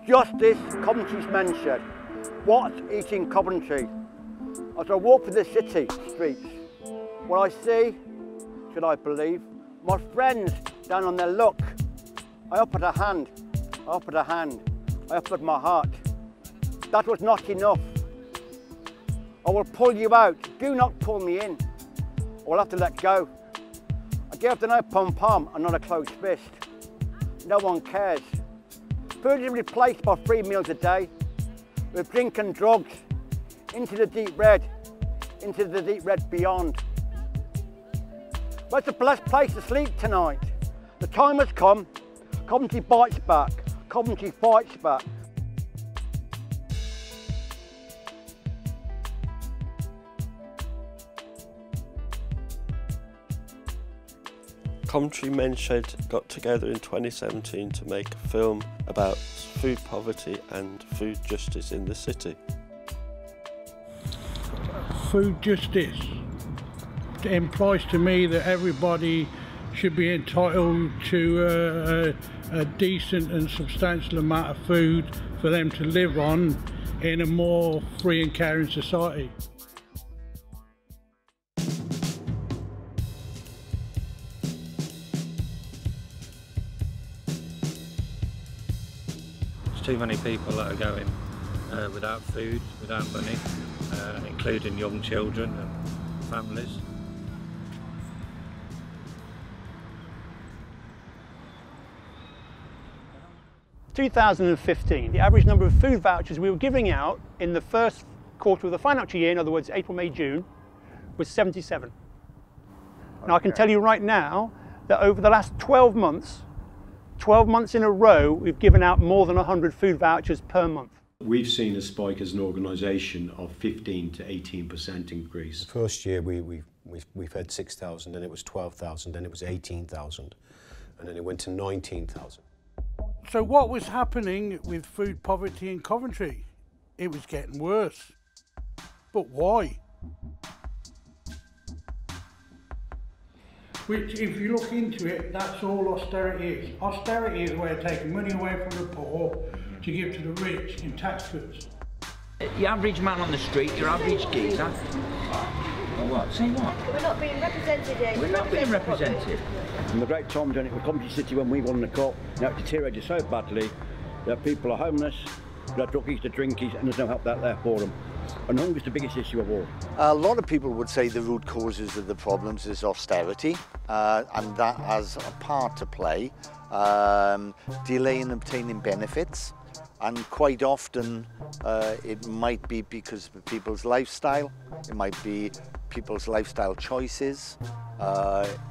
Justice, Coventry's men shed. What's eating Coventry? As I walk through the city streets, what I see, should I believe, my friends down on their luck. I offered a hand, I offered a hand, I offered my heart. That was not enough. I will pull you out, do not pull me in. I will have to let go. I gave them no pom-pom and not a closed fist. No one cares. Food is replaced by 3 meals a day with drink and drugs into the deep red beyond. But it's a blessed place to sleep tonight. The time has come. Coventry bites back. Coventry fights back. Coventry Men's Shed got together in 2017 to make a film about food poverty and food justice in the city. Food justice implies to me that everybody should be entitled to a decent and substantial amount of food for them to live on in a more free and caring society. Too many people that are going without food, without money, including young children and families. In 2015, the average number of food vouchers we were giving out in the first quarter of the financial year, in other words April, May, June, was 77. Okay. Now I can tell you right now that over the last 12 months in a row, we've given out more than 100 food vouchers per month. We've seen a spike as an organisation of 15 to 18% increase. The first year we've had 6,000, then it was 12,000, then it was 18,000, and then it went to 19,000. So what was happening with food poverty in Coventry? It was getting worse. But why? Which, if you look into it, that's all austerity is. Austerity is a way of taking money away from the poor to give to the rich in tax cuts. Your average man on the street, your average geezer. Or what? Say what? We're not being represented here. We're not being represented. From the great times when it was Coventry City when we won the cup, now it's deteriorated so badly that people are homeless, they're druggies, they're drinkies, and there's no help out there for them. And hunger is the biggest issue of all. A lot of people would say the root causes of the problems is austerity, and that has a part to play. Delay in obtaining benefits, and quite often it might be because of people's lifestyle, it might be people's lifestyle choices.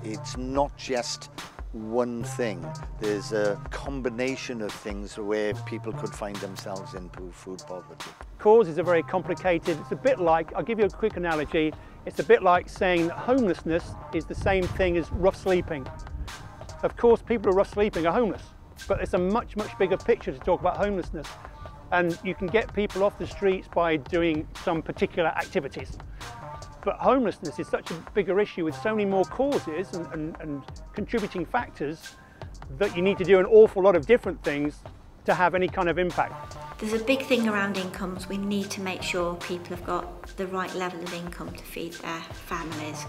It's not just one thing. There's a combination of things where people could find themselves in food poverty. Causes are very complicated. It's a bit like, I'll give you a quick analogy, it's a bit like saying that homelessness is the same thing as rough sleeping. Of course, people who are rough sleeping are homeless, but it's a much, much bigger picture to talk about homelessness. And you can get people off the streets by doing some particular activities. But homelessness is such a bigger issue with so many more causes and contributing factors that you need to do an awful lot of different things to have any kind of impact. There's a big thing around incomes. We need to make sure people have got the right level of income to feed their families,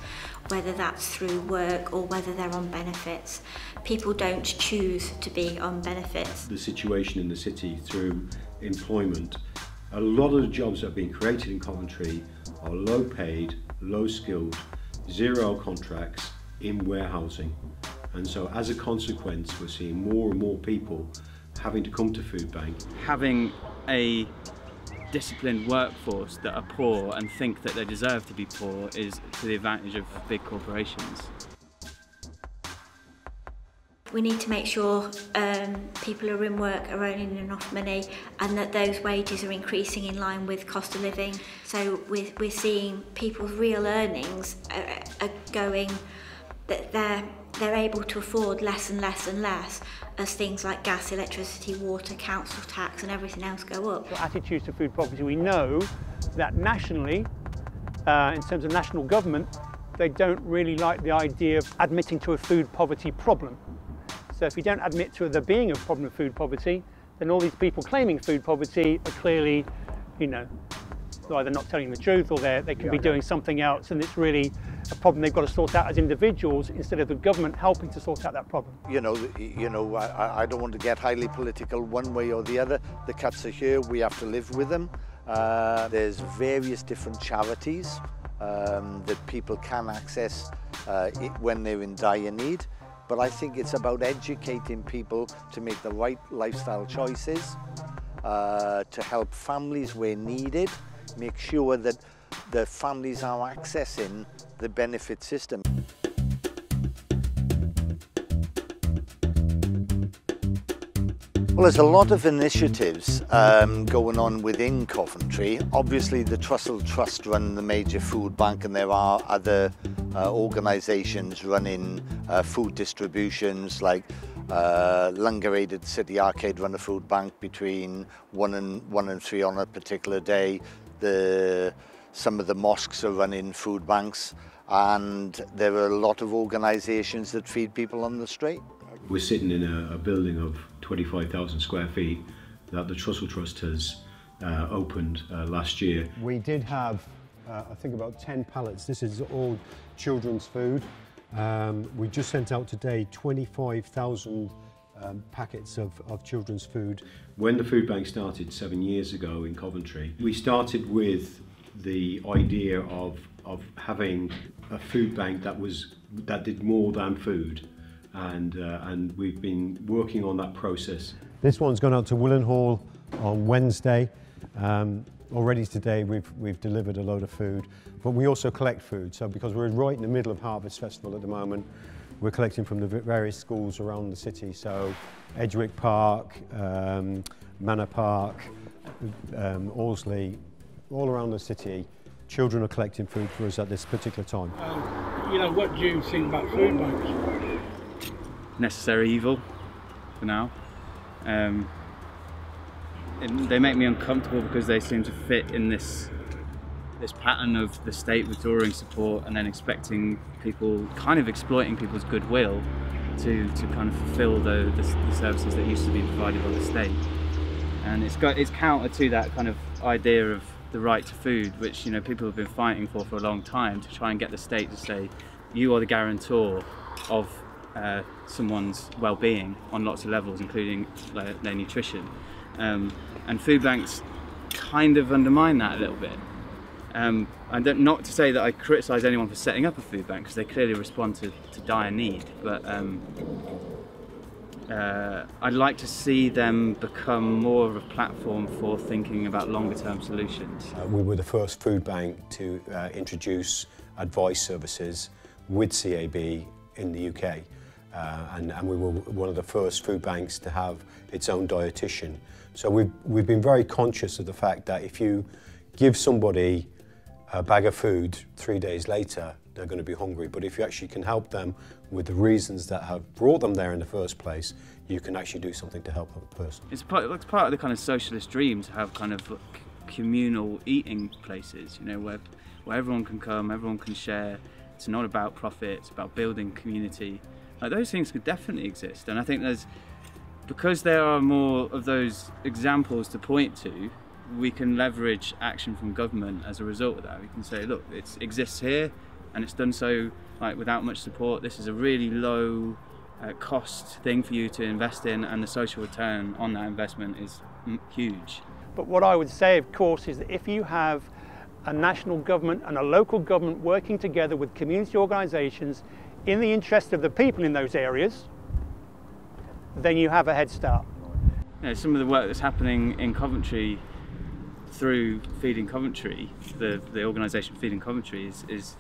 whether that's through work or whether they're on benefits. People don't choose to be on benefits. The situation in the city through employment, a lot of the jobs that have been created in Coventry are low paid, low skilled, 0 contracts in warehousing. And so as a consequence, we're seeing more and more people having to come to Food Bank. Having a disciplined workforce that are poor and think that they deserve to be poor is to the advantage of big corporations. We need to make sure people who are in work are earning enough money and that those wages are increasing in line with cost of living. So we're seeing people's real earnings are going, that they're able to afford less and less and less as things like gas, electricity, water, council tax and everything else go up. Attitudes to food poverty, we know that nationally, in terms of national government, they don't really like the idea of admitting to a food poverty problem. So if you don't admit to there being a problem of food poverty, then all these people claiming food poverty are clearly, you know, they're either not telling the truth or they can be doing something else, and it's really a problem they've got to sort out as individuals instead of the government helping to sort out that problem. You know, I don't want to get highly political one way or the other. The cuts are here, we have to live with them. There's various different charities that people can access when they're in dire need. But I think it's about educating people to make the right lifestyle choices, to help families where needed, make sure that the families are accessing the benefit system. Well, there's a lot of initiatives going on within Coventry. Obviously, the Trussell Trust run the major food bank, and there are other organisations running food distributions, like Lungaid City Arcade run a food bank between 1 and 3 on a particular day. Some of the mosques are running food banks, and there are a lot of organisations that feed people on the street. We're sitting in a building of 25,000 square feet that the Trussell Trust has opened last year. We did have, I think, about 10 pallets. This is all children's food. We just sent out today 25,000 packets of children's food. When the food bank started 7 years ago in Coventry, we started with the idea of having a food bank that did more than food. And we've been working on that process. This one's gone out to Willenhall on Wednesday. Already today we've delivered a load of food, but we also collect food. So because we're right in the middle of Harvest Festival at the moment, we're collecting from the various schools around the city. So Edgewick Park, Manor Park, Alsley, all around the city. Children are collecting food for us at this particular time. You know, what do you think about food banks? Necessary evil for now. They make me uncomfortable because they seem to fit in this pattern of the state withdrawing support and then expecting people, kind of exploiting people's goodwill to kind of fulfill the services that used to be provided by the state. And it's counter to that kind of idea of the right to food, which, you know, people have been fighting for a long time, to try and get the state to say, you are the guarantor of someone's well-being on lots of levels, including their nutrition. And food banks kind of undermine that a little bit. Not to say that I criticise anyone for setting up a food bank, because they clearly respond to dire need, but I'd like to see them become more of a platform for thinking about longer-term solutions. We were the first food bank to introduce advice services with CAB in the UK. And we were one of the first food banks to have its own dietitian. So we've been very conscious of the fact that if you give somebody a bag of food 3 days later, they're going to be hungry. But if you actually can help them with the reasons that have brought them there in the first place, you can actually do something to help a person. It's part of the kind of socialist dream to have kind of communal eating places, you know, where everyone can come, everyone can share. It's not about profit, it's about building community. Those things could definitely exist, and I think because there are more of those examples to point to, we can leverage action from government as a result of that. We can say, look, it exists here, and it's done so without much support. This is a really low cost thing for you to invest in, and the social return on that investment is huge. But what I would say, of course, is that if you have a national government and a local government working together with community organisations in the interest of the people in those areas, then you have a head start. You know, some of the work that's happening in Coventry through Feeding Coventry, the organisation Feeding Coventry, is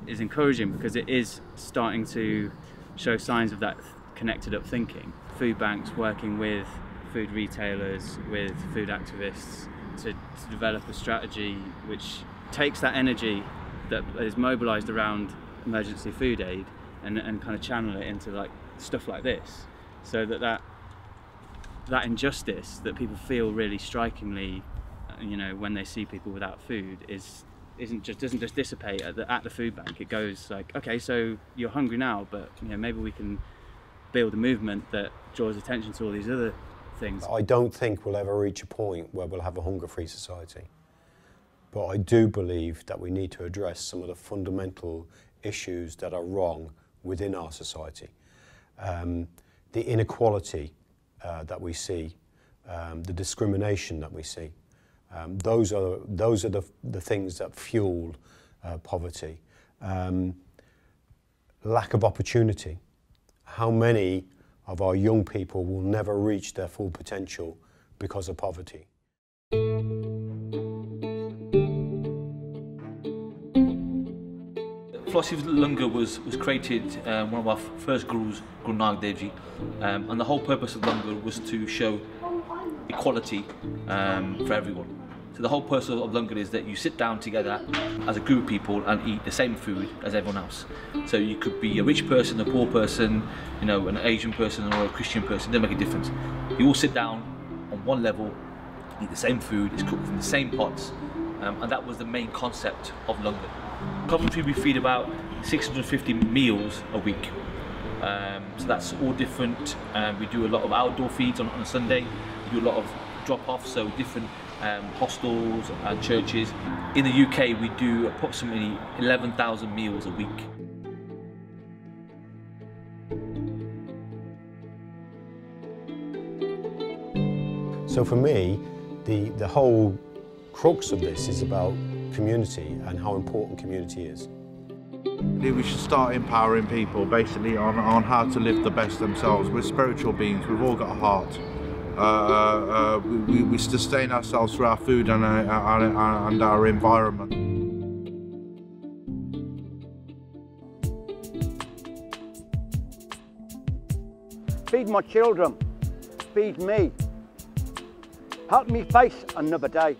encouraging, because it is starting to show signs of that connected up thinking. Food banks working with food retailers, with food activists, to develop a strategy which takes that energy that is mobilised around emergency food aid and kind of channel it into stuff like this, so that injustice that people feel really strikingly, you know, when they see people without food doesn't just dissipate at the food bank. It goes like, okay, so you're hungry now, but you know, maybe we can build a movement that draws attention to all these other things. I don't think we'll ever reach a point where we'll have a hunger-free society. But I do believe that we need to address some of the fundamental issues that are wrong within our society. The inequality that we see, the discrimination that we see, those are the things that fuel poverty. Lack of opportunity. How many of our young people will never reach their full potential because of poverty? Philosophy of Langar was created, one of our first gurus, Guru Nanak Dev Ji, and the whole purpose of Langar was to show equality for everyone. So the whole purpose of Langar is that you sit down together as a group of people and eat the same food as everyone else. So you could be a rich person, a poor person, you know, an Asian person or a Christian person, it doesn't make a difference. You all sit down on one level, eat the same food, it's cooked from the same pots, and that was the main concept of Langar. Coventry, we feed about 650 meals a week. So that's all different. We do a lot of outdoor feeds on a Sunday. We do a lot of drop-offs, so different hostels and churches. In the UK, we do approximately 11,000 meals a week. So for me, the whole crux of this is about community and how important community is. We should start empowering people basically on how to live the best themselves. We're spiritual beings, we've all got a heart. We sustain ourselves through our food and our environment. Feed my children, feed me. Help me face another day.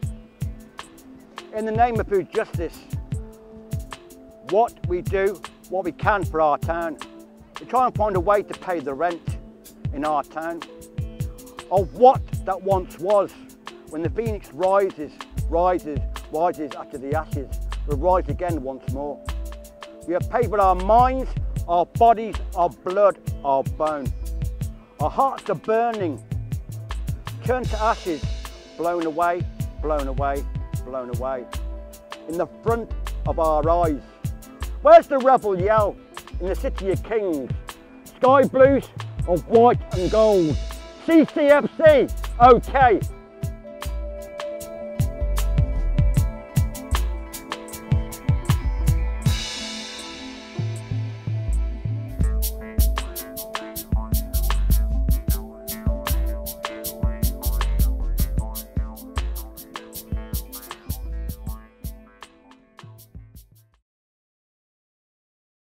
In the name of food justice, what we do, what we can for our town. We try and find a way to pay the rent in our town of what that once was. When the phoenix rises after the ashes, will rise again once more. We have paid with our minds, our bodies, our blood, our bone. Our hearts are burning, turned to ashes, blown away, blown away, blown away. In the front of our eyes. Where's the rebel yell in the city of kings? Sky blues of white and gold. CCFC, okay.